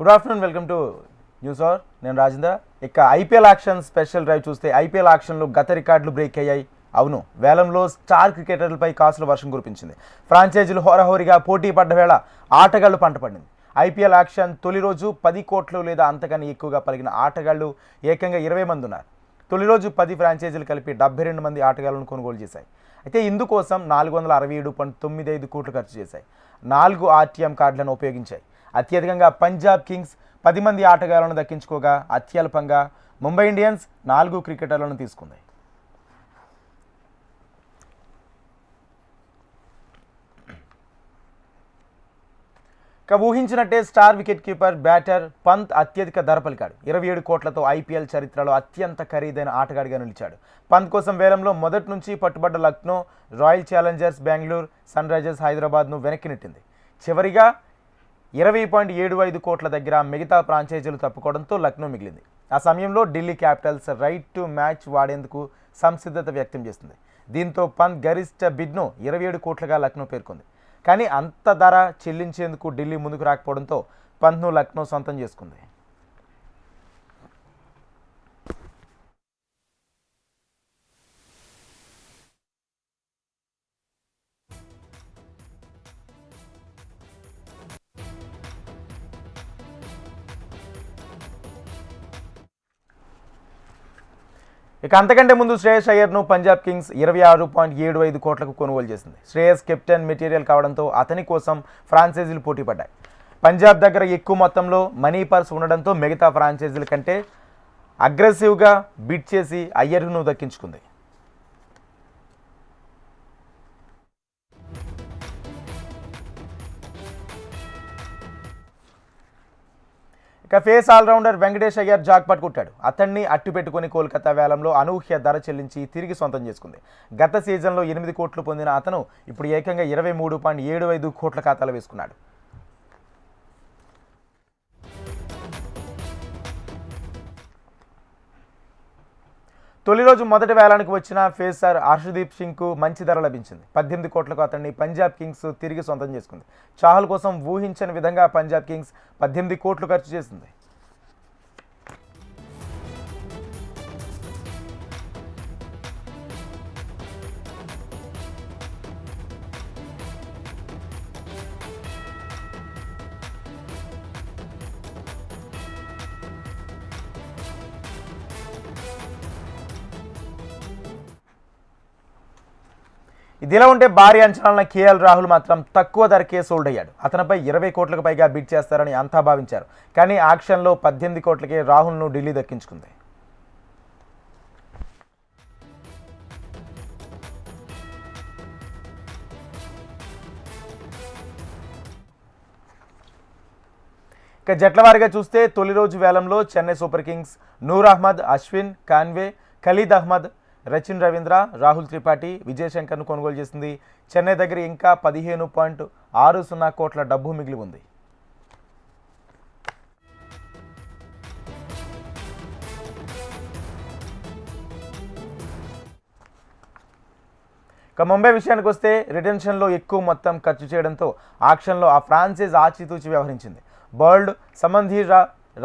Good afternoon, welcome to news hour. నేను రాజేంద్ర. ఇక IPL auction special drive చూస్తే IPL యాక్షన్లో గత రికార్డులు బ్రేక్ అయ్యాయి. అవును, వేలంలో స్టార్ క్రికెటర్లపై కాసుల వర్షం కురిపించింది. ఫ్రాంచైజీలు హోరాహోరీగా పోటీ పడ్డ వేళ ఆటగాళ్లు పంటపడింది. ఐపీఎల్ యాక్షన్ తొలి రోజు 10 కోట్లు లేదా అంతకన్నా ఎక్కువగా పలిగిన ఆటగాళ్లు ఏకంగా 20 మంది ఉన్నారు. తొలి రోజు 10 ఫ్రాంచైజీలు కలిపి 72 మంది ఆటగాళ్లను కొనుగోలు చేశాయి. అయితే ఇందుకోసం 467.95 కోట్లు ఖర్చు చేశాయి. 4 ఆర్టీఎం కార్డులను ఉపయోగించాయి. అత్యధికంగా పంజాబ్ కింగ్స్ 10 మంది ఆటగాళ్లను దక్కించుకోగా అత్యల్పంగా ముంబై ఇండియన్స్ 4 క్రికెటర్లను తీసుకుంది. ఊహించినట్టే star wicket keeper batter Pant అత్యధిక ధర పలికాడు. 27 కోట్లతో ఐపీఎల్ చరిత్రలో అత్యంత ఖరీదైన ఆటగాడిగా నిలిచాడు. పంత్ కోసం వేలంలో మొదటి నుంచి పట్టుబడ్డ Lucknow, Royal Challengers Bengaluru, Sunrisers హైదరాబాద్ను వెనక్కి నెట్టింది. చివరిగా 20.75 కోట్ల దగ్గర మిగతా ఫ్రాంచైజీలు తప్పుకోవడంతో లక్నో మిగిలింది. ఆ సమయంలో Delhi Capitals right to match వాడేందుకు సంసిద్ధత వ్యక్తం చేస్తుంది. దీంతో పంత్ గరిష్ట బిడ్ను 27 కోట్లుగా లక్నో పేర్కొంది. కానీ అంత ధర చెల్లించేందుకు ఢిల్లీ ముందుకు రాకపోవడంతో పంత్ను లక్నో సొంతం చేసుకుంది. ఇక అంతకంటే ముందు శ్రేయస్ అయ్యర్ను పంజాబ్ కింగ్స్ 26.75 కోట్లకు కొనుగోలు చేసింది. శ్రేయస్ కెప్టెన్ మెటీరియల్ కావడంతో అతని కోసం ఫ్రాంచైజీలు పోటీ పడ్డాయి. పంజాబ్ దగ్గర ఎక్కువ మొత్తంలో మనీ పర్స్ ఉండడంతో మిగతా ఫ్రాంచైజీల కంటే అగ్రెసివ్గా బిడ్ చేసి అయ్యర్ను దక్కించుకుంది. ఇక pace allrounder Venkatesh Iyer jackpot కొట్టాడు. అతన్ని అట్టు కోల్కతా వేలంలో అనూహ్య ధర చెల్లించి తిరిగి సొంతం చేసుకుంది. గత సీజన్లో 8 కోట్లు పొందిన అతను ఇప్పుడు ఏకంగా 23.75 కోట్ల ఖాతాలో వేసుకున్నాడు. తొలి రోజు మొదటి వేలానికి వచ్చిన ఫేసర్ హర్షదీప్ సింగ్కు మంచి ధర లభించింది. 18 కోట్లకు అతన్ని పంజాబ్ కింగ్స్ తిరిగి సొంతం చేసుకుంది. చాహల్ కోసం ఊహించని విధంగా పంజాబ్ కింగ్స్ 18 కోట్లు ఖర్చు చేసింది. ఇదిలా ఉంటే భారీ అంచనాలను కేఎల్ రాహుల్ మాత్రం తక్కువ ధరకే సోల్డ్ అయ్యాడు. అతనిపై 20 కోట్లకు పైగా బిడ్ చేస్తారని అంతా భావించారు. కానీ ఆక్షన్లో 18 కోట్లకే రాహుల్ను ఢిల్లీ దక్కించుకుంది. ఇక జట్ల వారీగా చూస్తే తొలి రోజు వేలంలో Chennai Super Kings Noor Ahmad, Ashwin, Conway, Khaleel Ahmed, Rachin Ravindra, Rahul Tripathi, Vijay శంకర్ను కొనుగోలు చేసింది. చెన్నై దగ్గర ఇంకా 15.60 కోట్ల డబ్బు మిగిలి ఉంది. ఇక ముంబై విషయానికి వస్తే రిటెన్షన్లో ఎక్కువ మొత్తం ఖర్చు చేయడంతో ఆక్షన్లో ఆ ఫ్రాంచైజ్ ఆచితూచి వ్యవహరించింది. బర్డ్, సంబంధి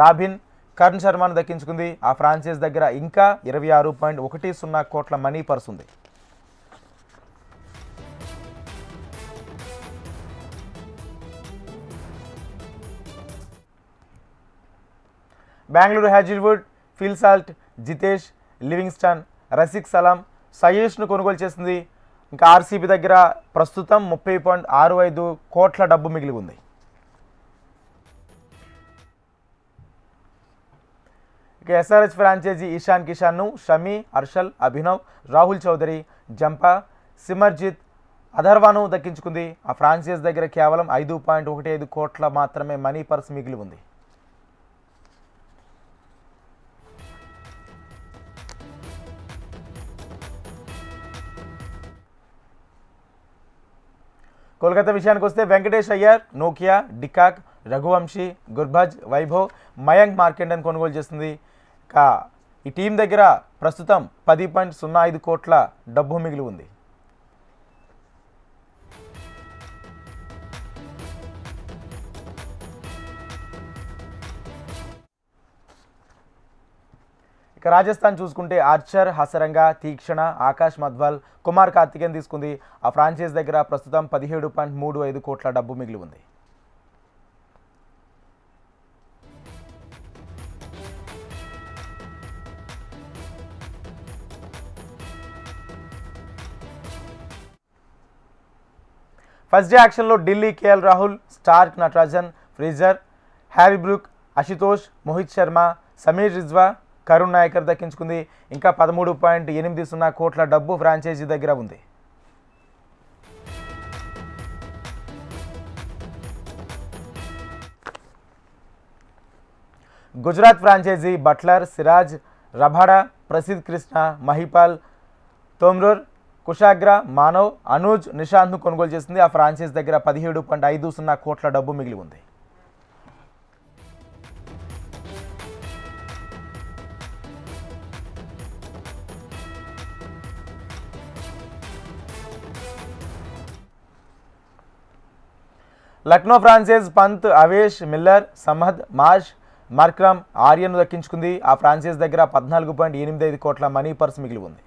రాబిన్, కర్ణ్ శర్మను దక్కించుకుంది. ఆ ఫ్రాంచైజ్ దగ్గర ఇంకా 26.10 కోట్ల మనీ పర్స్ ఉంది. Bengaluru Hazlewood, Phil Salt, Jitesh, Livingstone, Rasikh Salam, సయేష్ను కొనుగోలు చేసింది. ఇంకా ఆర్సీబీ దగ్గర ప్రస్తుతం 30.65 కోట్ల డబ్బు మిగిలి ఉంది. ఇక ఎస్ఆర్హెచ్ ఫ్రాంచైజీ ఇషాన్ కిషాన్ను షమి, హర్షల్, అభినవ్, రాహుల్ చౌదరి, జంపా, సిమర్జిత్, అధర్వాను దక్కించుకుంది. ఆ ఫ్రాంచైజ్ దగ్గర కేవలం 5.15 కోట్ల మాత్రమే మనీ పర్స్ మిగిలి ఉంది. కోల్కతా విషయానికి వస్తే వెంకటేష్ అయ్యర్, నోకియా, డికాక్, రఘువంశీ, గుర్భజ్, వైభవ్, మయాంక్ మార్కెండన్ కొనుగోలు చేస్తుంది. ఈ టీం దగ్గర ప్రస్తుతం 10.05 కోట్ల డబ్బు మిగిలి ఉంది. ఇక రాజస్థాన్ చూసుకుంటే ఆర్చర్, హసరంగా, తీక్షణ, ఆకాష్ మధ్వాల్, కుమార్ కార్తికేయన్ తీసుకుంది. ఆ ఫ్రాంచైజ్ దగ్గర ప్రస్తుతం 17.35 కోట్ల డబ్బు మిగిలి ఉంది. ఫస్ట్ డే యాక్షన్లో Delhi KL Rahul, Starc Natarajan, Fraser, Harry Brook, Ashutosh, Mohit Sharma, Sameer Rizvi, Karun Nair దక్కించుకుంది. ఇంకా 13.80 కోట్ల డబ్బు ఫ్రాంచైజీ దగ్గర ఉంది. Gujarat franchise Buttler, Siraj, Rabada, Prasidh Krishna, Mahipal, Lomror, Kushagra, Manav, Anuj, నిషాంత్ను కొనుగోలు చేసింది. ఆ ఫ్రాంచైజ్ దగ్గర 17.50 కోట్ల డబ్బు మిగిలి ఉంది. Lucknow franchise Pant, Avesh, Miller, Samad, Marsh, Markram, ఆర్యన్ను దక్కించుకుంది. ఆ ఫ్రాంచైజ్ దగ్గర 14.85 కోట్ల మనీ పర్స్ మిగిలి ఉంది.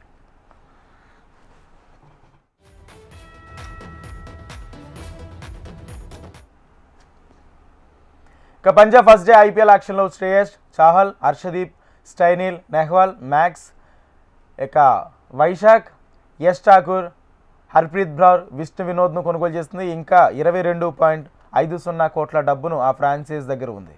ఇక పంజాబ్ ఫస్ట్ డే ఐపీఎల్ యాక్షన్లో శ్రేయస్, చాహల్, హర్షదీప్, స్టైనిల్, నెహ్వాల్, మ్యాక్స్, ఇక వైశాఖ్, యష్ ఠాకూర్, హర్ప్రీత్ బ్రౌర్, విష్ణు వినోద్ను కొనుగోలు చేస్తుంది. ఇంకా 22.50 కోట్ల డబ్బును ఆ ఫ్రాంచైజ్ దగ్గర ఉంది.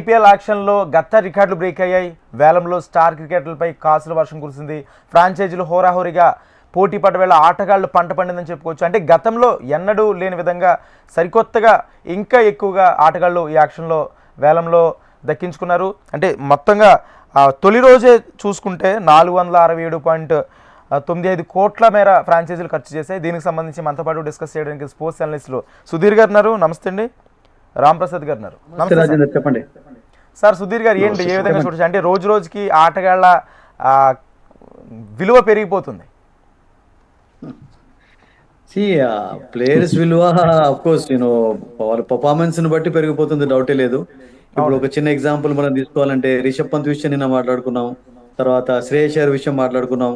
ఐపీఎల్ యాక్షన్లో గత రికార్డులు బ్రేక్ అయ్యాయి. వేలంలో స్టార్ క్రికెటర్లపై కాసుల వర్షం కురిసింది. ఫ్రాంచైజీలు హోరాహోరీగా పోటీ పడవేళ ఆటగాళ్లు పంట పండిందని చెప్పుకోవచ్చు. అంటే గతంలో ఎన్నడూ లేని విధంగా సరికొత్తగా ఇంకా ఎక్కువగా ఆటగాళ్లు ఈ యాక్షన్లో వేలంలో దక్కించుకున్నారు. అంటే మొత్తంగా తొలి రోజే చూసుకుంటే 467.95 కోట్ల మేర ఫ్రాంచైజీలు ఖర్చు చేశాయి. దీనికి సంబంధించి మనతో పాటు డిస్కస్ చేయడానికి స్పోర్ట్స్ అనలిస్టులు సుధీర్ గారు ఉన్నారు. నమస్తే అండి. రామ్ ప్రసాద్ గారు ఉన్నారు. నమస్తే, చెప్పండి సార్. సుధీర్ గారు, ఏంటి ఏ విధంగా చూడొచ్చు? అంటే రోజు రోజుకి ఆటగాళ్ల విలువ పెరిగిపోతుంది. ప్లేయర్స్ విలువ ఆఫ్ కోర్స్ వాళ్ళ పర్ఫార్మెన్స్ ని బట్టి పెరిగిపోతుంది, డౌటే లేదు. ఇప్పుడు ఒక చిన్న ఎగ్జాంపుల్ మనం తీసుకోవాలంటే రిషబ్ పంత్ విషయం నిన్న మాట్లాడుకున్నాం, తర్వాత శ్రేయస్ అయ్యర్ విషయం మాట్లాడుకున్నాం,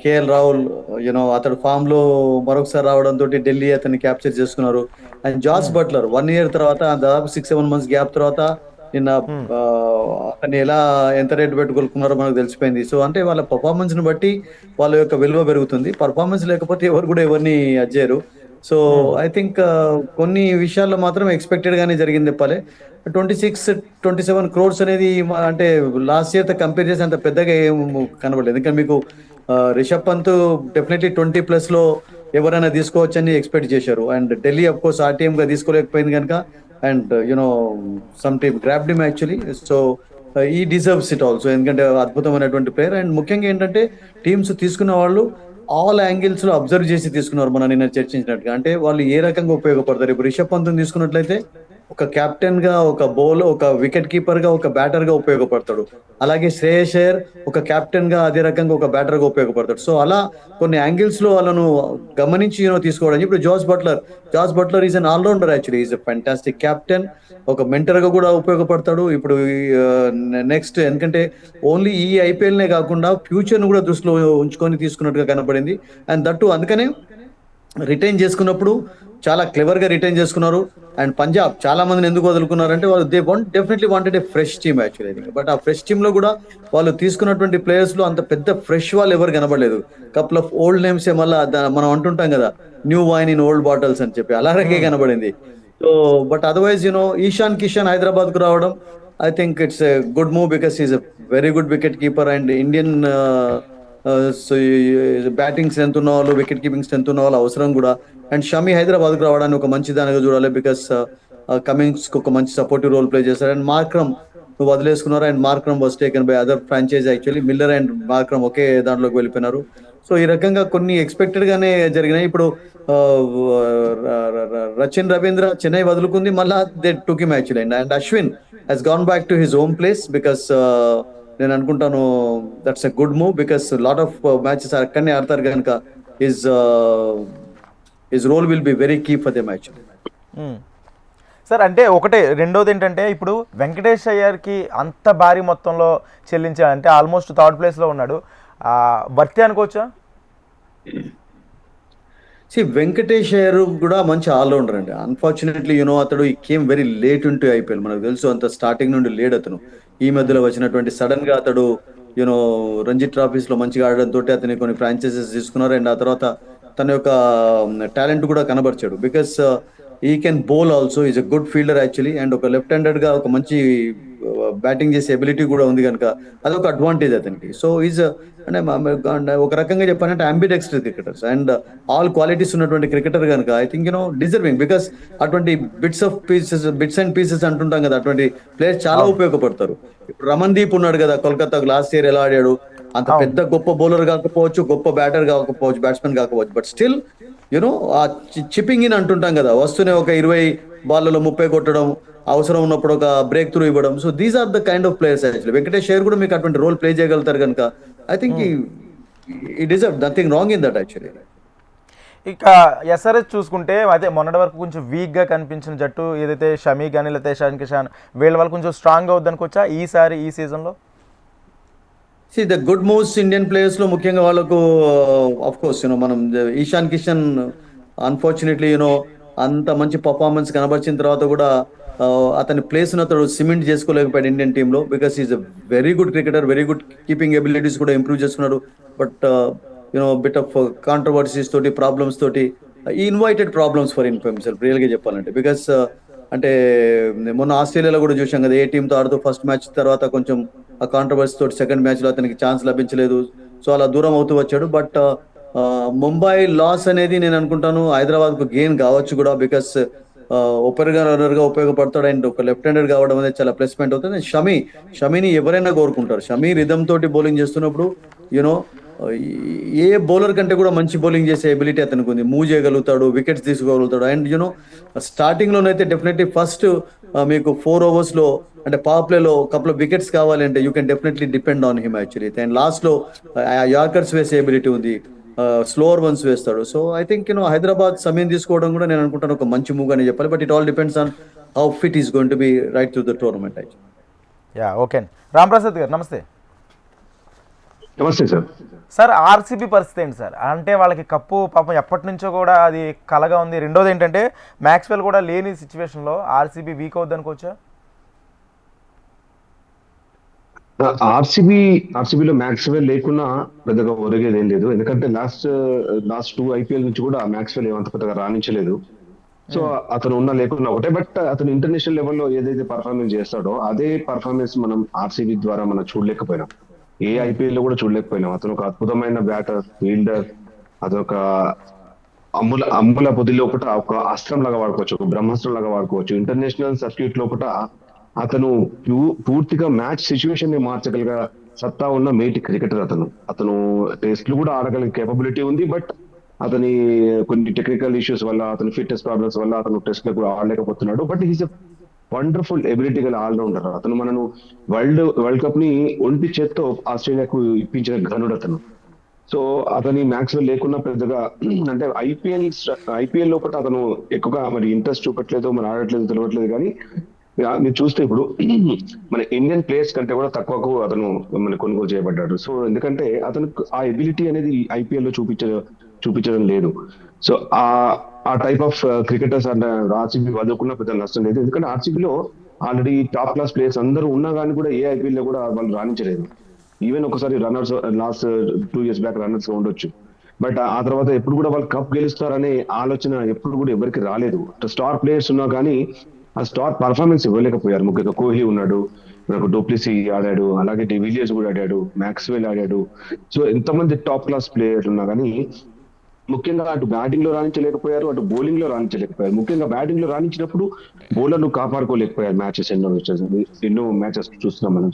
కేఎల్ రాహుల్ అతడు ఫామ్ లో మరొకసారి రావడంతో ఢిల్లీ అతన్ని క్యాప్చర్ చేసుకున్నారు. అండ్ జాస్ బట్లర్ 1 year తర్వాత, దాదాపు 6-7 months గ్యాప్ తర్వాత నిన్న అతన్ని ఎంత రేటు పెట్టుకోలుకున్నారో మనకు తెలిసిపోయింది. సో అంటే వాళ్ళ పర్ఫార్మెన్స్ ని బట్టి వాళ్ళ యొక్క విలువ పెరుగుతుంది. పర్ఫార్మెన్స్ లేకపోతే ఎవరు కూడా ఎవరిని అజ్జారు. సో ఐ థింక్ కొన్ని విషయాల్లో మాత్రం ఎక్స్పెక్టెడ్ గానే జరిగింది చెప్పాలి. 26-27 crores అనేది అంటే లాస్ట్ ఇయర్ తో కంపేర్ చేసి అంత పెద్దగా ఏం కనబడలేదు. ఎందుకంటే మీకు రిషబ్ పంత్ డెఫినెట్లీ 20+ లో ఎవరైనా తీసుకోవచ్చని ఎక్స్పెక్ట్ చేశారు. And Delhi of course RTM గా తీసుకోలేకపోయింది కనుక, and some team grabbed him actually. So ఈ డిజర్వ్స్ ఇట్ ఆల్సో, ఎందుకంటే అద్భుతమైనటువంటి ప్లేయర్. అండ్ ముఖ్యంగా ఏంటంటే టీమ్స్ తీసుకున్న వాళ్ళు ఆల్ యాంగిల్స్ లో అబ్జర్వ్ చేసి తీసుకున్నారు. మనం నిన్న చర్చించినట్టుగా అంటే వాళ్ళు ఏ రకంగా ఉపయోగపడతారు. ఇప్పుడు రిషబ్ పంత్ తీసుకున్నట్లయితే ఒక కెప్టెన్ గా, ఒక బౌలర్, ఒక వికెట్ కీపర్ గా, ఒక బ్యాటర్ గా ఉపయోగపడతాడు. అలాగే శ్రేయస్ అయ్యర్ ఒక కెప్టెన్ గా, అదే రకంగా ఒక బ్యాటర్ గా ఉపయోగపడతాడు. సో అలా కొన్ని యాంగిల్స్ లో వాళ్ళను గమనించి తీసుకోవడం. ఇప్పుడు Jos Buttler is an allrounder actually. Is a fantastic captain, ఒక మెంటర్ గా కూడా ఉపయోగపడతాడు. ఇప్పుడు నెక్స్ట్ ఎందుకంటే ఓన్లీ ఈ ఐపీఎల్ నే కాకుండా ఫ్యూచర్ ను కూడా దృష్టిలో ఉంచుకొని తీసుకున్నట్టుగా కనపడింది. అండ్ దట్టు అందుకనే రిటైన్ చేసుకున్నప్పుడు చాలా క్లెవర్ గా రిటైన్ చేసుకున్నారు. అండ్ పంజాబ్ చాలా మందిని ఎందుకు వదులుకున్నారంటే వాళ్ళు definitely wanted a fresh team actually. But ఆ ఫ్రెష్ టీమ్ లో కూడా వాళ్ళు తీసుకున్నటువంటి ప్లేయర్స్ లో అంత పెద్ద ఫ్రెష్ వాళ్ళు ఎవరు కనబడలేదు. కపుల్ ఆఫ్ ఓల్డ్ నేమ్స్ మళ్ళీ మనం అంటుంటాం కదా, new wine in old bottles అని చెప్పి, అలాగే కనబడింది. So but otherwise Ishan Kishan Hyderabad కు రావడం, I think it's a good move because is a very good wicket keeper. And Indian batting strength ఉన్న వాళ్ళు, వికెట్ కీపింగ్ స్ట్రెంత్ ఉన్న వాళ్ళు అవసరం కూడా. అండ్ షమి హైదరాబాద్ కు రావడానికి ఒక మంచి దానిగా చూడాలి, బికాస్ కమింగ్స్ కు ఒక మంచి సపోర్టివ్ రోల్ ప్లే చేశారు. అండ్ మార్క్రమ్ వదిలేసుకున్నారు. And Markram was taken by other franchise actually. Miller and Markram ఒకే దాంట్లోకి వెళ్ళిపోయినారు. సో ఈ రకంగా కొన్ని ఎక్స్పెక్టెడ్ గానే జరిగినాయి. ఇప్పుడు రచిన్ రవీంద్ర చెన్నై వదులుకుంది, మళ్ళా they took him actually. And Ashwin he's gone back to his home place because నేను అనుకుంటాను that's a good move, because lot of matches అక్కడనే ఆడతారు కనుక his role will be very key for the match. Sir అంటే ఒకటే, రెండోది ఏంటంటే ఇప్పుడు వెంకటేష్ అయ్యర్కి అంత భారీ మొత్తంలో చెల్లించాలంటే ఆల్మోస్ట్ థర్డ్ ప్లేస్లో ఉన్నాడు, వర్తి అనుకోవచ్చా? వెంకటేష్ అయ్యర్ కూడా మంచి ఆల్రౌండర్ అండి. అన్ఫార్చునేట్లీ అతడు ఈ came very late into IPL. మనకు తెలుసు అంత స్టార్టింగ్ నుండి లేడు అతను. ఈ మధ్యలో వచ్చినటువంటి సడన్ గా అతడు యూనో రంజీ ట్రాఫీస్ లో మంచిగా ఆడడంతో అతని కొన్ని ఫ్రాంచైజెస్ తీసుకున్నారు. అండ్ ఆ తర్వాత తన యొక్క టాలెంట్ కూడా కనబరిచాడు. బికాస్ ఈ can bowl also, is a good fielder actually. And ఒక లెఫ్ట్ హ్యాండెడ్ గా ఒక మంచి బ్యాటింగ్ చేసే ఎబిలిటీ కూడా ఉంది కనుక అదొక అడ్వాంటేజ్ అతనికి. సో ఈజ్ అంటే ఒక రకంగా చెప్పాలంటే అంబిడెక్స్టర్ క్రికెటర్స్ అండ్ ఆల్ క్వాలిటీస్ ఉన్నటువంటి క్రికెటర్ కనుక ఐ థింక్ డిజర్వింగ్. బికాస్ అటువంటి బిట్స్ అండ్ పీసెస్ అంటుంటాం కదా, అటువంటి ప్లేయర్స్ చాలా అవును. ఉపయోగపడతారు. ఇప్పుడు రమణ్దీప్ ఉన్నాడు కదా కోల్కతాకు, లాస్ట్ ఇయర్ ఎలా ఆడాడు. అంత అవును. పెద్ద గొప్ప బౌలర్ కాకపోవచ్చు, గొప్ప బ్యాటర్ కాకపోవచ్చు, బ్యాట్స్మెన్ కాకపోవచ్చు, బట్ స్టిల్ ఆ చిప్పింగ్ ఇన్ అంటుంటాం కదా, వస్తూనే ఒక 20 బాల్లలో 30 కొట్టడం, అవసరం ఉన్నప్పుడు ఒక బ్రేక్ త్రూ ఇవ్వడం. So these are the kind of players actually. Venkatesh Iyer కూడా మీకు అటువంటి రోల్ ప్లే చేయగలుగుతారు కనుక I think he deserve nothing wrong in that actually. ఇక ఎస్ఆర్ఎస్ చూసుకుంటే అదే మొన్నటి వరకు కొంచెం వీక్గా కనిపించిన జట్టు ఏదైతే షమీ కానీ లేకపోతే ఇషాన్ కిషాన్ వీళ్ళ వల్ల కొంచెం స్ట్రాంగ్ అవుద్ది అనుకోవచ్చా ఈసారి ఈ సీజన్లో? The good moves Indian players లో ముఖ్యంగా వాళ్ళకు ఆఫ్ కోర్స్ మనం ఈశాన్ కిషన్ అన్ఫార్చునేట్లీ అంత మంచి పర్ఫార్మెన్స్ కనబరిచిన తర్వాత కూడా అతని ప్లేస్ అతడు సిమెంట్ చేసుకోలేకపోయాడు ఇండియన్ టీమ్ లో. Because is a very good cricketer, very good keeping abilities కూడా ఇంప్రూవ్ చేసుకున్నాడు. బట్ బిట్ ఆఫ్ కాంట్రవర్సీస్ తోటి, ప్రాబ్లమ్స్ తోటి, ఈ invited problems for himself real గా చెప్పాలంటే. బికాస్ అంటే మొన్న ఆస్ట్రేలియాలో కూడా చూసాం కదా, ఏ టీమ్ తో ఆడుతూ ఫస్ట్ మ్యాచ్ తర్వాత కొంచెం ఆ కాంట్రవర్సీ తోటి సెకండ్ మ్యాచ్ లో అతనికి ఛాన్స్ లభించలేదు. సో అలా దూరం అవుతూ వచ్చాడు. బట్ ముంబై లాస్ అనేది నేను అనుకుంటాను హైదరాబాద్ కు గెయిన్ కావచ్చు కూడా. బికాస్ ఓపెనర్ గా రన్నర్ గా ఉపయోగపడతాడు. అండ్ ఒక లెఫ్ట్ హ్యాండెడ్ కావడం అనేది చాలా ప్లస్ పాయింట్ అవుతుంది. షమీని ఎవరైనా కోరుకుంటారు. షమీ రిధమ్ తోటి బౌలింగ్ చేస్తున్నప్పుడు యూనో ఏ బౌలర్ కంటే కూడా మంచి బౌలింగ్ చేసే ఎబిలిటీ అతనికి ఉంది. మూవ్ చేయగలుగుతాడు, వికెట్స్ తీసుకోగలుగుతాడు. అండ్ స్టార్టింగ్ లోనైతే డెఫినెట్లీ ఫస్ట్ మీకు 4 overs లో అంటే పవర్ ప్లే లో కపుల్ ఆఫ్ వికెట్స్ కావాలి అంటే you can definitely depend on him actually. And last లో యార్కర్స్ వేసే ఎబిలిటీ ఉంది, స్లోవర్ వన్స్ వేస్తాడు. సో ఐ థింక్ హైదరాబాద్ సమయం తీసుకోవడం కూడా నేను అనుకుంటాను ఒక మంచి మూవ్ అని చెప్పాలి. But it all depends on how fit is going to be right through the tournament actually. Yeah okay అండి. రాంప్రసాద్ గారు నమస్తే. నమస్తే సార్. సార్ ఆర్సీబీ పరిస్థితి ఏంటి సార్? అంటే వాళ్ళకి కప్పు పాపం ఎప్పటి నుంచో కూడా అది కలగా ఉంది. రెండోది ఏంటంటే మ్యాక్స్వెల్ కూడా లేని సిచ్యువేషన్లో ఆర్సీబీ వీక్ అవుద్ది అనుకోవచ్చా? ఆర్సీబీలో మ్యాక్స్వెల్ లేకున్నా పెద్దగా ఒరిగేది ఏం లేదు. ఎందుకంటే లాస్ట్ 2 IPL నుంచి కూడా మ్యాక్స్వెల్ ఏమంత పెద్దగా రాణించలేదు. సో అతను ఉన్నా లేకున్నా ఒకటే. బట్ అతను ఇంటర్నేషనల్ లెవెల్లో ఏదైతే పర్ఫార్మెన్స్ చేస్తాడో అదే పర్ఫార్మెన్స్ మనం ఆర్సీబీ ద్వారా మనం చూడలేకపోయినాం. ఏ IPL లో కూడా చూడలేకపోయినాం. అతను ఒక అద్భుతమైన బ్యాటర్, ఫీల్డర్, అదొక అమ్ముల పొది లోపల ఒక అస్త్రం లాగా వాడుకోవచ్చు, ఒక బ్రహ్మాస్త్రం లాగా వాడుకోవచ్చు. ఇంటర్నేషనల్ సర్క్యూట్ లోపల అతను పూర్తిగా మ్యాచ్ సిచ్యువేషన్ ని మార్చగలిగే సత్తా ఉన్న మేటి క్రికెటర్ అతను టెస్ట్లు కూడా ఆడగలిగే కేపబిలిటీ ఉంది. బట్ అతని కొన్ని టెక్నికల్ ఇష్యూస్ వల్ల, అతని ఫిట్నెస్ ప్రాబ్లమ్స్ వల్ల అతను టెస్ట్ లో కూడా ఆడలేకపోతున్నాడు. బట్ హీస్ వండర్ఫుల్ ఎబిలిటీ గల ఆల్రౌండర్. అతను మనను వరల్డ్ కప్ ని ఒంటి చేత్తో ఆస్ట్రేలియాకు ఇప్పించిన ఘనుడు అతను. సో అతని మ్యాక్స్వెల్ లేకున్నా పెద్దగా అంటే ఐపీఎల్ లోపల అతను ఎక్కువగా మరి ఇంట్రెస్ట్ చూపట్లేదో మరి ఆడట్లేదు తెలియట్లేదు. కానీ మీరు చూస్తే ఇప్పుడు మన ఇండియన్ ప్లేయర్స్ కంటే కూడా తక్కువకు అతను మన కొనుగోలు చేయబడ్డాడు. సో ఎందుకంటే అతనికి ఆ ఎబిలిటీ అనేది ఐపీఎల్ లో చూపించడం లేదు. సో ఆ టైప్ ఆఫ్ క్రికెటర్స్ అంటే ఆర్సీబీ వదులుకున్న పెద్ద నష్టం లేదు. ఎందుకంటే ఆర్సీబీలో ఆల్రెడీ టాప్ క్లాస్ ప్లేయర్స్ అందరూ ఉన్నా కానీ కూడా ఏ ఐపీఎల్ లో కూడా వాళ్ళు రాణించలేదు. ఈవెన్ ఒకసారి runners last 2 years back runners గా ఉండొచ్చు. బట్ ఆ తర్వాత ఎప్పుడు కూడా వాళ్ళు కప్ గెలుస్తారనే ఆలోచన ఎప్పుడు కూడా ఎవరికి రాలేదు. స్టార్ ప్లేయర్స్ ఉన్నా కానీ ఆ స్టార్ పర్ఫార్మెన్స్ ఇవ్వలేకపోయారు. ముఖ్యంగా కోహ్లీ ఉన్నాడు, మనకు డూప్లిసీ ఆడాడు, అలాగే డివిలియర్స్ కూడా ఆడాడు, మ్యాక్స్వెల్ ఆడాడు. సో ఎంతమంది టాప్ క్లాస్ ప్లేయర్లు ఉన్నా కానీ ముఖ్యంగా అటు బ్యాటింగ్ లో రాణించలేకపోయారు, అటు బౌలింగ్ లో రాణించలేకపోయారు. ముఖ్యంగా బ్యాటింగ్ లో రాణించినప్పుడు బౌలర్లు కాపాడుకోలేకపోయారు. ఎన్నో మ్యాచెస్ చూస్తున్నాం, మనం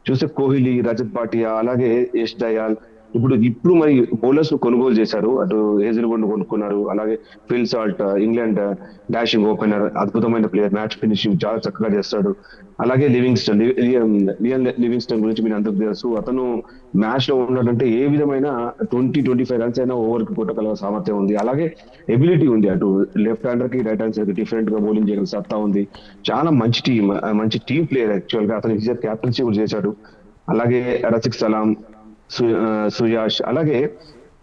చూస్తే కోహ్లీ, రజత్ పాటియా, అలాగే యష్ దయాల్, ఇప్పుడు మరి బౌలర్స్ కొనుగోలు చేశారు. అటు హేజిల్వుడ్ కొనుక్కున్నారు, అలాగే Phil Salt England dashing opener, అద్భుతమైన ప్లేయర్, మ్యాచ్ ఫినిషింగ్ చాలా చక్కగా చేస్తాడు. అలాగే లివింగ్స్టన్ గురించి మీరు అందరికి తెలుసు. అతను మ్యాచ్ లో ఉన్నాడంటే ఏ విధమైన 20-25 రన్స్ అయినా ఓవర్ కి కొట్టగల సామర్థ్యం ఉంది. అలాగే ఎబిలిటీ ఉంది. అటు లెఫ్ట్ హ్యాండర్ కి రైట్ హ్యాండ్ సైడ్ డిఫరెంట్ గా బౌలింగ్ చేయగల సత్తా ఉంది. చాలా మంచి టీమ్ ప్లేయర్ యాక్చువల్ గా. అతను క్యాప్టెన్సీ కూడా చేశాడు. అలాగే రసిక్ సలాం, సుయాష్, అలాగే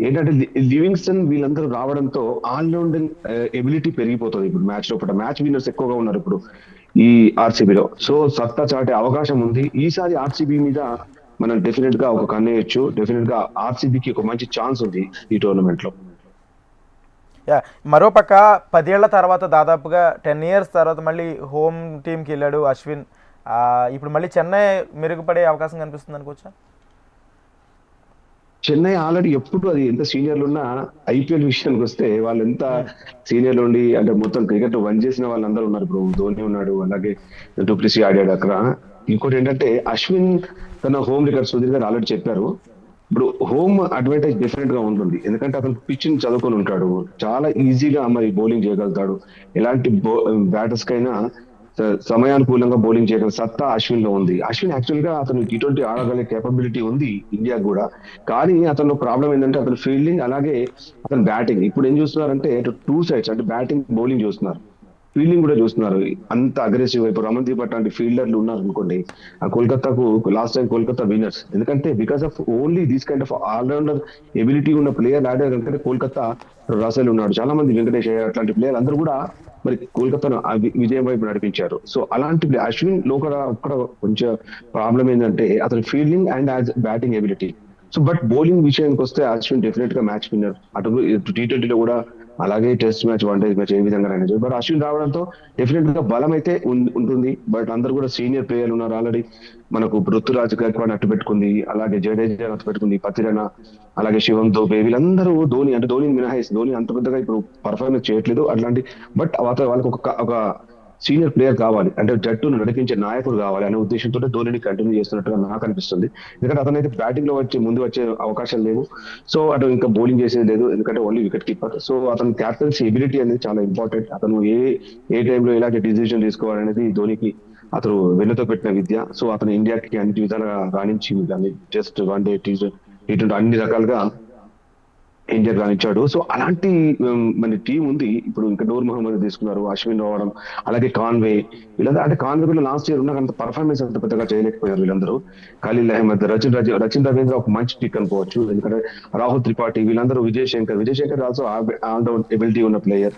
ఏంటంటే లివింగ్స్టన్ వీళ్ళందరూ రావడంతో ఆల్రౌండింగ్ ఎబిలిటీ పెరిగిపోతుంది. ఇప్పుడు మ్యాచ్ లోపల మ్యాచ్ విన్నర్స్ ఎక్కువగా ఉన్నారు ఇప్పుడు ఈ ఆర్సీబీలో. సో సత్తా చాటే అవకాశం ఉంది. ఈసారి ఆర్సీబీ మీద మనం డెఫినెట్ గా ఒక కన్నేయచ్చు. డెఫినెట్ గా ఆర్సీబీకి ఒక మంచి ఛాన్స్ ఉంది ఈ టోర్నమెంట్ లో. యా, మరోపక్క 10 ఏళ్ల తర్వాత దాదాపుగా 10 years తర్వాత మళ్ళీ హోమ్ టీంకి వెళ్ళాడు అశ్విన్. ఇప్పుడు మళ్ళీ చెన్నై మెరుగుపడే అవకాశం కనిపిస్తుంది అనుకోవచ్చా? చెన్నై ఆల్రెడీ ఎప్పుడు అది ఎంత సీనియర్లు ఉన్నా ఐపీఎల్ విషయానికి వస్తే వాళ్ళు ఎంత సీనియర్లు ఉండి అంటే మొత్తం క్రికెట్ వన్ చేసిన వాళ్ళందరూ ఉన్నారు. ఇప్పుడు ధోని ఉన్నాడు, అలాగే డూప్లిసీ ఆడాడు అక్కడ. ఇంకోటి ఏంటంటే అశ్విన్ తన హోమ్ రికార్డ్ సుధీర్ గారు ఆల్రెడీ చెప్పారు. ఇప్పుడు హోమ్ అడ్వాంటేజ్ డిఫరెంట్ గా ఉంటుంది. ఎందుకంటే అతను పిచ్ ని చదువుకొని ఉంటాడు, చాలా ఈజీగా మరి బౌలింగ్ చేయగలుగుతాడు. ఎలాంటి బ్యాటర్స్ కైనా సమయానుకూలంగా బౌలింగ్ చేయగల సత్తా అశ్విన్ లో ఉంది. అశ్విన్ యాక్చువల్ గా అతను T20 ఆడగలిగే కేపబిలిటీ ఉంది ఇండియా కూడా. కానీ అతను ప్రాబ్లం ఏంటంటే అతను ఫీల్డింగ్, అలాగే అతను బ్యాటింగ్. ఇప్పుడు ఏం చూస్తున్నారంటే టూ సైడ్స్, అంటే బ్యాటింగ్ బౌలింగ్ చూస్తున్నారు, ఫీల్డింగ్ కూడా చూస్తున్నారు. అంత అగ్రెసివ్. ఇప్పుడు రమణ్దీప్ అట్లాంటి ఫీల్డర్లు ఉన్నారు అనుకోండి, ఆ కోల్కతాకు లాస్ట్ టైం కోల్కతా విన్నర్స్. ఎందుకంటే because of only these kind of allrounder ability ఉన్న ప్లేయర్ ఆడారు. ఎందుకంటే కోల్కతా రసెల్ ఉన్నాడు, చాలా మంది వెంకటేష్ అయ్యర్, అట్లాంటి ప్లేయర్ అందరూ కూడా మరి కోల్కతాను విజయం వైపు నడిపించారు. సో అలాంటి అశ్విన్ లో కూడా ఒక్కడ కొంచెం ప్రాబ్లం ఏంటంటే అతని fielding and as batting ability. So but bowling విషయానికి వస్తే అశ్విన్ డెఫినెట్ గా మ్యాచ్ విన్నర్. అటు T20లో కూడా, అలాగే test match, one day match ఏ విధంగా అయినా. బట్ అశ్విన్ రావడంతో డెఫినెట్ గా బలం అయితే ఉంటుంది. బట్ అందరు కూడా సీనియర్ ప్లేయర్లు ఉన్నారు ఆల్రెడీ. మనకు పృథ్వీరాజ్ గైక్వాడ్ అట్టు పెట్టుకుంది, అలాగే జడేజా అట్టు పెట్టుకుంది, పతిరణ, అలాగే శివం దూబే, వీళ్ళందరూ ధోని మినహాయిస్. ధోని అంత పెద్దగా ఇప్పుడు పర్ఫార్మెన్స్ చేయట్లేదు అట్లాంటి. బట్ వాళ్ళకి ఒక సీనియర్ ప్లేయర్ కావాలి, అంటే జట్టును నడిపించే నాయకుడు కావాలి అనే ఉద్దేశంతో ధోనిని కంటిన్యూ చేస్తున్నట్టుగా నాకు అనిపిస్తుంది. ఎందుకంటే అతనైతే బ్యాటింగ్ లో ముందు వచ్చే అవకాశాలు లేవు. సో అటు ఇంకా బౌలింగ్ చేసేది లేదు, ఎందుకంటే ఓన్లీ వికెట్ కీపర్. సో అతని క్యాప్టెన్సీ ఎబిలిటీ అనేది చాలా ఇంపార్టెంట్. అతను ఏ టైంలో ఎలాంటి డిసిజన్ తీసుకోవాలనేది ధోనికి అతను వెన్నుతో పెట్టిన విద్య. సో అతను ఇండియాకి అన్ని విధాలుగా రాణించి దాన్ని టెస్ట్, వన్ డే, T20 అన్ని రకాలుగా ఇండియా రాణించాడు. సో అలాంటి మన టీం ఉంది. ఇప్పుడు ఇంకా నూర్ మహమ్మద్ తీసుకున్నారు, అశ్విన్ రావడం, అలాగే కాన్వే, వీళ్ళందరూ. అంటే కాన్వే కూడా లాస్ట్ ఇయర్ ఉన్న అంత పర్ఫార్మెన్స్ అంత పెద్దగా చేయలేకపోయారు వీళ్ళందరూ. ఖలీల్ అహ్మద్, రచిన్ రవీంద్ర ఒక మంచి పిక్ అనుకోవచ్చు. ఎందుకంటే రాహుల్ త్రిపాఠి, వీళ్ళందరూ, Vijay Shankar also all round ability ఉన్న ప్లేయర్.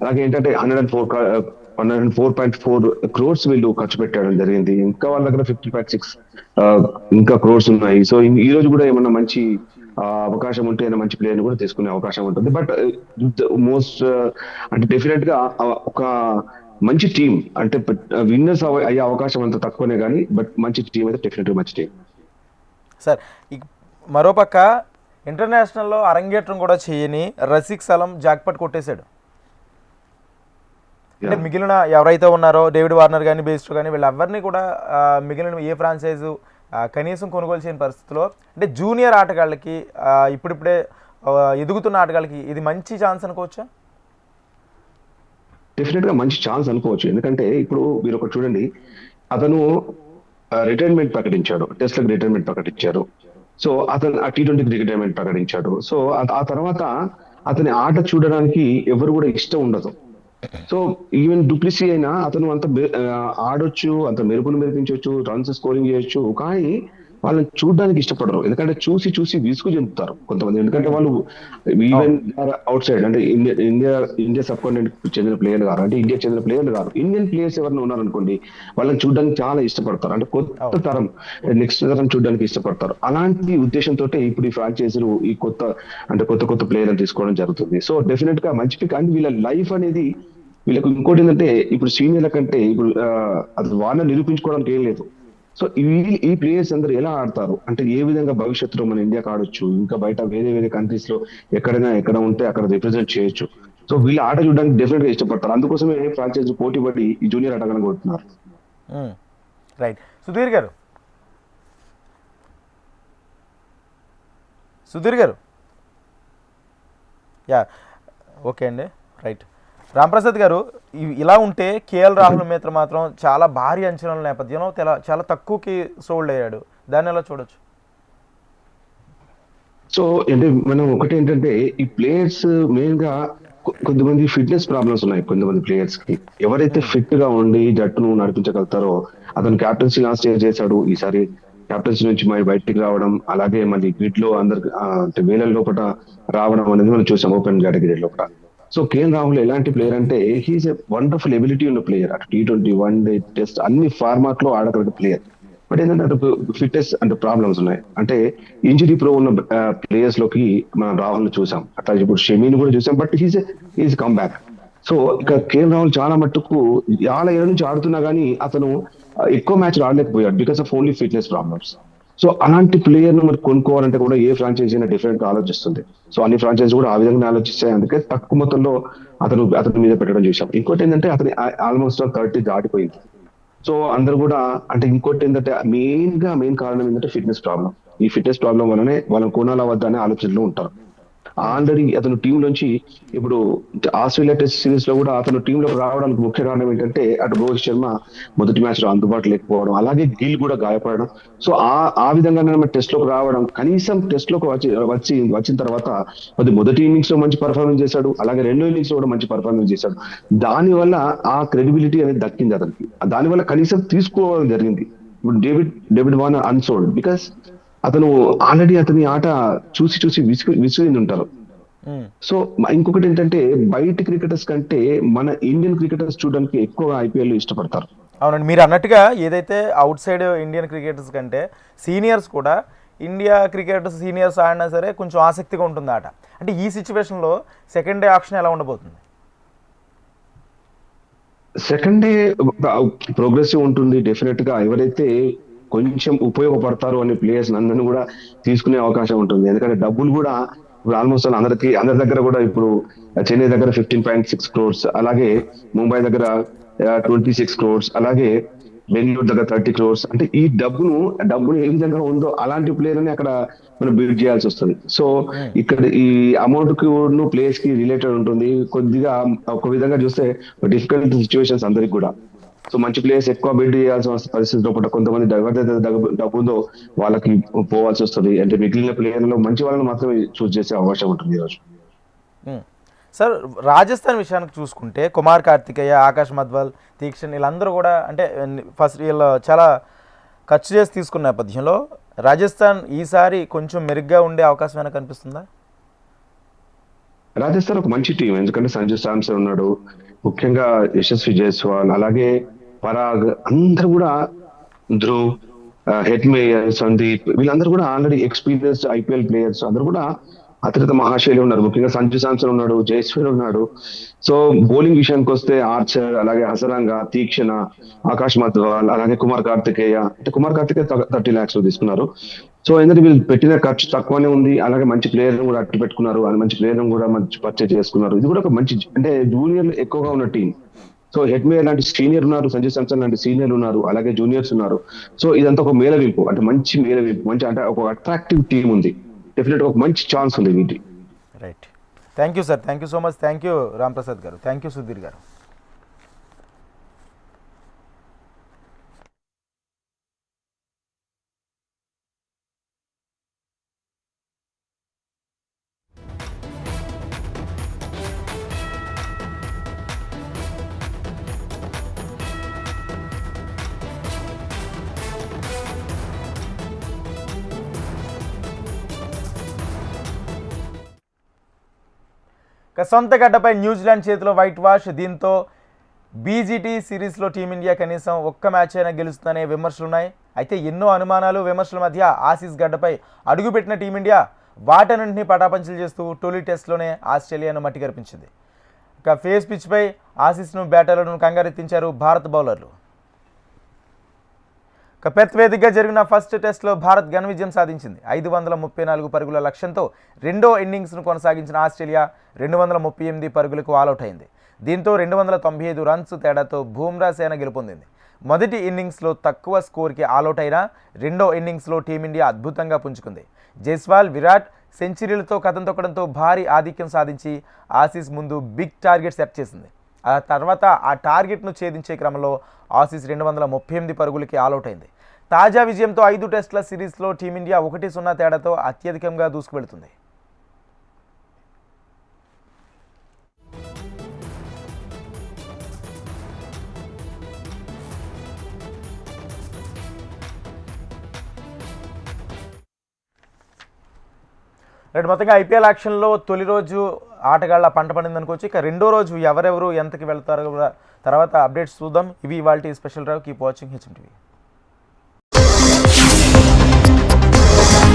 అలాగే ఏంటంటే 104.4 crores వీళ్ళు ఖర్చు పెట్టడం జరిగింది. ఇంకా వాళ్ళ దగ్గర 50.6 ఇంకా క్రోర్స్ ఉన్నాయి. సో ఈ రోజు కూడా ఏమన్నా మంచి అవకాశం ఉంటే మంచి ప్లేయర్ కూడా తీసుకునే అవకాశం ఉంటుంది. బట్ మోస్ట్ అంటే డెఫినెట్ గా ఒక మంచి టీం, అంటే విన్నర్స్ అయ్యే అవకాశం అంత తక్కువనే కానీ, బట్ మంచి టీం అయితే డెఫినెట్ గా మంచి టీం. సార్, మరోపక్క ఇంటర్నేషనల్లో అరంగేట్రం కూడా చేయని రసిక్ సలాం జాక్పాట్ కొట్టేశాడు. అంటే మిగిలిన ఎవరైతే ఉన్నారో డేవిడ్ వార్నర్ కానీ, బేస్టో కానీ, వీళ్ళెవరిని కూడా మిగిలిన ఏ ఫ్రాంచైజు కనీసం కొనుగోలు చేయని పరిస్థితిలో, అంటే జూనియర్ ఆటగాళ్ళకి, ఇప్పుడిప్పుడే ఎదుగుతున్న ఆటగాళ్ళకి ఇది మంచి ఛాన్స్ అనుకోవచ్చా? డెఫినెట్ గా మంచి ఛాన్స్ అనుకోవచ్చు. ఎందుకంటే ఇప్పుడు మీరు ఒకటి చూడండి, అతను రిటైర్మెంట్ ప్రకటించాడు, టెస్ట్లకు రిటైర్మెంట్ ప్రకటించారు. సో అతను T20 రిటైర్మెంట్ ప్రకటించాడు. సో ఆ తర్వాత అతని ఆట చూడడానికి ఎవరు కూడా ఇష్టం ఉండదు. సో ఈవెన్ డూప్లిసీ అయినా అతను అంత ఆడొచ్చు, అంత మెరుపులు మెరిపించవచ్చు, రన్స్ స్కోరింగ్ చేయొచ్చు, కానీ వాళ్ళని చూడడానికి ఇష్టపడరు. ఎందుకంటే చూసి విసుగు చెందుతారు కొంతమంది. ఎందుకంటే వాళ్ళు ఈవెన్ అవుట్ సైడ్, అంటే ఇండియా సబ్ కాంటినెంట్ చెందిన ప్లేయర్లు కాదు, అంటే ఇండియా చెందిన ప్లేయర్లు కాదు, ఇండియన్ ప్లేయర్స్ ఎవరైనా ఉన్నారనుకోండి, వాళ్ళని చూడడానికి చాలా ఇష్టపడతారు. అంటే కొత్త తరం, నెక్స్ట్ తరం చూడడానికి ఇష్టపడతారు. అలాంటి ఉద్దేశంతో ఇప్పుడు ఈ ఫ్రాంచైజీలు ఈ కొత్త ప్లేయర్లను తీసుకోవడం జరుగుతుంది. సో డెఫినెట్ గా మంచి పిక్. అండ్ వీళ్ళ లైఫ్ అనేది, వీళ్ళకి ఇంకోటి ఏంటంటే ఇప్పుడు సీనియర్ల కంటే ఇప్పుడు అది వాళ్ళని నిరూపించుకోవడానికి ఏం లేదు. సో ఈ ప్లేయర్స్ అందరూ ఎలా ఆడతారు, అంటే ఏ విధంగా భవిష్యత్తులో మన ఇండియాకి ఆడొచ్చు, ఇంకా బయట వేరే కంట్రీస్ లో ఎక్కడ ఉంటే అక్కడ రిప్రజెంట్ చేయొచ్చు. సో వీళ్ళు ఆట చూడడానికి డెఫినెట్ గా ఇష్టపడతారు. అందుకోసమే ఫ్రాంచైజీ పోటీ పడి ఈ జూనియర్ ఆటగాళ్ళని కొడుతున్నారు. రైట్. సుధీర్ గారు, సుధీర్ గారు. యా, ఓకే అండి, రైట్. రాంప్రసాద్ గారు, ఇలా ఉంటే కేఎల్ రాహుల్ మిత్ర మాత్రం చాలా భారీ అంచనాల నేపథ్యంలో చాలా తక్కువకి సోల్డ్ అయ్యాడు. దాన్ని ఎలా చూడొచ్చు? సో అంటే మనం ఒకటి ఏంటంటే ఈ ప్లేయర్స్ మెయిన్ గా కొంతమంది ఫిట్నెస్ ప్రాబ్లమ్స్ ఉన్నాయి కొంతమంది ప్లేయర్స్ కి. ఎవరైతే ఫిట్ గా ఉండి జట్టును నడిపించగలుగుతారో, అతను క్యాప్టెన్సీ లాస్ట్ ఇయర్ చేశాడు, ఈసారి క్యాప్టెన్సీ నుంచి మరి బయటికి రావడం, అలాగే మళ్ళీ గ్రిడ్ లో అందరికి అంటే వేల లోపల రావడం అనేది మనం చూసాం ఓపెన్ కేటగిరీ లోపల. సో కేఎల్ రాహుల్ ఎలాంటి ప్లేయర్ అంటే హీఈస్ ఎ వండర్ఫుల్ ఎబిలిటీ ఉన్న ప్లేయర్. అటు T20, వన్డే, టెస్ట్ అన్ని ఫార్మాట్ లో ఆడగలిగే ప్లేయర్. బట్ ఏంటంటే అటు ఫిట్నెస్ అంటే ప్రాబ్లమ్స్ ఉన్నాయి. అంటే ఇంజరీ ప్రో ఉన్న ప్లేయర్స్ లోకి మనం రాహుల్ చూసాం, అట్లా ఇప్పుడు షమీని కూడా చూసాం. But he's come back. So ఇక కేఎల్ రాహుల్ చాలా మట్టుకు చాలా ఏళ్ళ నుంచి ఆడుతున్నా గానీ అతను ఎక్కువ మ్యాచ్ ఆడలేకపోయాడు because of only fitness problems. So అలాంటి ప్లేయర్ ను మరి కొనుక్కోవాలంటే కూడా ఏ ఫ్రాంచైజీ అయినా డిఫరెంట్ గా ఆలోచిస్తుంది. సో అన్ని ఫ్రాంచైజీ కూడా ఆ విధంగా ఆలోచిస్తాయి. అందుకే తక్కువ మొత్తంలో అతని మీద పెట్టడం చూసాం. ఇంకోటి ఏంటంటే అతని ఆల్మోస్ట్ 30 దాటిపోయింది. సో అందరు కూడా అంటే ఇంకోటి ఏంటంటే మెయిన్ కారణం ఏంటంటే ఫిట్నెస్ ప్రాబ్లం. ఈ ఫిట్నెస్ ప్రాబ్లం వల్లనే వాళ్ళని కొనాలా వద్దా అనే ఆలోచనలో ఉంటారు. ఆల్రెడీ అతను టీం నుంచి ఇప్పుడు ఆస్ట్రేలియా టెస్ట్ సిరీస్ లో కూడా అతను టీంలోకి రావడానికి ముఖ్య కారణం ఏంటంటే అటు రోహిత్ శర్మ మొదటి మ్యాచ్ లో అందుబాటులో లేకపోవడం, అలాగే గిల్ కూడా గాయపడడం. సో ఆ విధంగానే టెస్ట్ లోకి రావడం, కనీసం టెస్ట్ లోకి వచ్చిన తర్వాత మొదటి ఇన్నింగ్స్ లో మంచి పర్ఫార్మెన్స్ చేశాడు, అలాగే రెండో ఇన్నింగ్స్ లో కూడా మంచి పర్ఫార్మెన్స్ చేశాడు. దాని వల్ల ఆ క్రెడిబిలిటీ అనేది దక్కింది అతనికి. దానివల్ల కనీసం తీసుకోవడం జరిగింది. ఇప్పుడు డేవిడ్ వార్నర్ అన్సోల్డ్ బికాస్ అతను ఆల్రెడీ అతని ఆట చూసి విసిగింది ఉంటారు. సో ఇంకొకటి ఏంటంటే బయట క్రికెటర్స్ కంటే మన ఇండియన్ క్రికెటర్స్ చూడడానికి ఎక్కువగా ఐపీఎల్ ఇష్టపడతారు. అవునండి, మీరు అన్నట్టుగా ఏదైతే అవుట్ సైడ్ ఇండియన్ క్రికెటర్స్ కంటే సీనియర్స్ కూడా ఇండియా క్రికెటర్స్ సీనియర్స్ ఆడినా సరే కొంచెం ఆసక్తిగా ఉంటుంది ఆట. అంటే ఈ సిచ్యువేషన్లో సెకండ్ డే ఆప్షన్ ఎలా ఉండబోతుంది? సెకండ్ డే ప్రోగ్రెసివ్ ఉంటుంది డెఫినెట్ గా. ఎవరైతే కొంచెం ఉపయోగపడతారు అనే ప్లేయర్స్ అందరినీ కూడా తీసుకునే అవకాశం ఉంటుంది. ఎందుకంటే డబ్బులు కూడా ఇప్పుడు ఆల్మోస్ట్ అందరి దగ్గర కూడా ఇప్పుడు చెన్నై దగ్గర 15.6 crores, అలాగే ముంబై దగ్గర 26 crores, అలాగే బెంగళూరు దగ్గర 30 crores. అంటే ఈ డబ్బును ఏ విధంగా ఉందో అలాంటి ప్లేయర్ అని అక్కడ మనం బిల్డ్ చేయాల్సి వస్తుంది. సో ఇక్కడ ఈ అమౌంట్ కి ప్లేయర్స్ కి రిలేటెడ్ ఉంటుంది. కొద్దిగా ఒక విధంగా చూస్తే డిఫికల్ట్ సిచ్యువేషన్స్ అందరికి కూడా. సో మంచి ప్లేయర్స్ ఎక్కువ బిల్డ్ చేయాల్సిన పరిస్థితిలో కూడా కొంతమంది ఎవరిదైతే డబ్బు ఉందో వాళ్ళకి పోవాల్సి వస్తుంది. అంటే మిగిలిన ప్లేయర్లో మంచి వాళ్ళని మాత్రమే చూస్ చేసే అవకాశం ఉంటుంది ఈరోజు. సార్, రాజస్థాన్ విషయానికి చూసుకుంటే కుమార్ కార్తికేయ, ఆకాష్ మధ్వాల్, తీక్షణ్ వీళ్ళందరూ కూడా అంటే ఫస్ట్ వీళ్ళు చాలా ఖర్చు చేసి తీసుకున్న నేపథ్యంలో రాజస్థాన్ ఈసారి కొంచెం మెరుగ్గా ఉండే అవకాశం ఏమైనా కనిపిస్తుందా? రాజస్థాన్ ఒక మంచి టీం, ఎందుకంటే సంజు శాంసన్ ఉన్నాడు, ముఖ్యంగా యశస్వి జైస్వాల్, అలాగే పరాగ్, అందరూ కూడా ధ్రువ్, హెట్మేయర్, సందీప్, వీళ్ళందరూ కూడా ఆల్రెడీ ఎక్స్పీరియన్స్డ్ ఐపీఎల్ ప్లేయర్స్. అందరూ కూడా అత్యంత మహాశైలి ఉన్నారు. ముఖ్యంగా సంజు శాంసన్ ఉన్నాడు, జైస్వాల్ ఉన్నాడు. సో బౌలింగ్ విషయానికి వస్తే ఆర్చర్, అలాగే హసరంగా, తీక్షణ, ఆకాష్ మధ్వాల్, అలాగే కుమార్ కార్తికేయ. అంటే కుమార్ కార్తికేయ 30 lakhs లో తీసుకున్నారు. సో ఎందుకంటే వీళ్ళు పెట్టిన ఖర్చు తక్కువనే ఉంది, అలాగే మంచి ప్లేయర్ కూడా అట్టు పెట్టుకున్నారు, అది మంచి ప్లేయర్ కూడా మంచి పర్చేజ్ చేసుకున్నారు. ఇది కూడా ఒక మంచి అంటే జూనియర్ ఎక్కువగా ఉన్న టీం. సో హెట్మేయర్ లాంటి సీనియర్ ఉన్నారు, సంజు శాంసన్ లాంటి సీనియర్ ఉన్నారు, అలాగే జూనియర్స్ ఉన్నారు. సో ఇదంతా ఒక మేళవింపు, అంటే మంచి మేళవింపు, మంచి అంటే ఒక అట్రాక్టివ్ టీం ఉంది. డెఫినెట్ ఒక మంచి ఛాన్స్ ఉంది వీటి. Right, thank you sir, thank you so much. Thank you Ramprasad గారు, థ్యాంక్ యూ సుధీర్ గారు. సొంత గడ్డపై న్యూజిలాండ్ చేతిలో వైట్ వాష్. దీంతో బీజీటీ సిరీస్లో టీమిండియా కనీసం ఒక్క మ్యాచ్ అయినా గెలుస్తుందనే విమర్శలున్నాయి. అయితే ఎన్నో అనుమానాలు, విమర్శల మధ్య ఆసీస్ గడ్డపై అడుగుపెట్టిన టీమిండియా వాటన్నింటినీ పటాపంచలు చేస్తూ తొలి టెస్ట్లోనే ఆస్ట్రేలియాను మట్టి కనిపించింది. ఇక ఫేస్ పిచ్పై ఆసీస్ను బ్యాటర్లను కంగారెత్తించారు భారత బౌలర్లు. పెర్త్ వేదికగా జరిగిన ఫస్ట్ టెస్ట్లో భారత్ ఘన విజయం సాధించింది. 534 పరుగుల లక్ష్యంతో రెండో ఇన్నింగ్స్ను కొనసాగించిన ఆస్ట్రేలియా 238 పరుగులకు ఆలౌట్ అయింది. దీంతో 295 రన్స్ తేడాతో బూమ్రా సేన గెలుపొందింది. మొదటి ఇన్నింగ్స్లో తక్కువ స్కోర్కి ఆలౌట్ అయినా రెండో ఇన్నింగ్స్లో టీమిండియా అద్భుతంగా పుంజుకుంది. జైస్వాల్, విరాట్, సెంచరీలతో కథం తొక్కడంతో భారీ ఆధిక్యం సాధించి ఆసీస్ ముందు బిగ్ టార్గెట్ సెట్ చేసింది. ఆ తర్వాత ఆ టార్గెట్ను ఛేదించే క్రమంలో ఆసీస్ 238 పరుగులకి ఆలౌట్ అయింది. తాజా విజయంతో 5 టెస్టుల సిరీస్లో టీమిండియా 1-0 తేడాతో అత్యధికంగా దూసుకువెళుతుంది. మొత్తంగా ఐపీఎల్ యాక్షన్లో తొలి రోజు ఆటగాళ్ళ పంట పండింది అనుకోవచ్చు. ఇక రెండో రోజు ఎవరెవరు ఎంతకి వెళ్తారో కూడా తర్వాత అప్డేట్స్ చూద్దాం. ఇవి ఇవాల్టి special drive. Keep watching HM TV.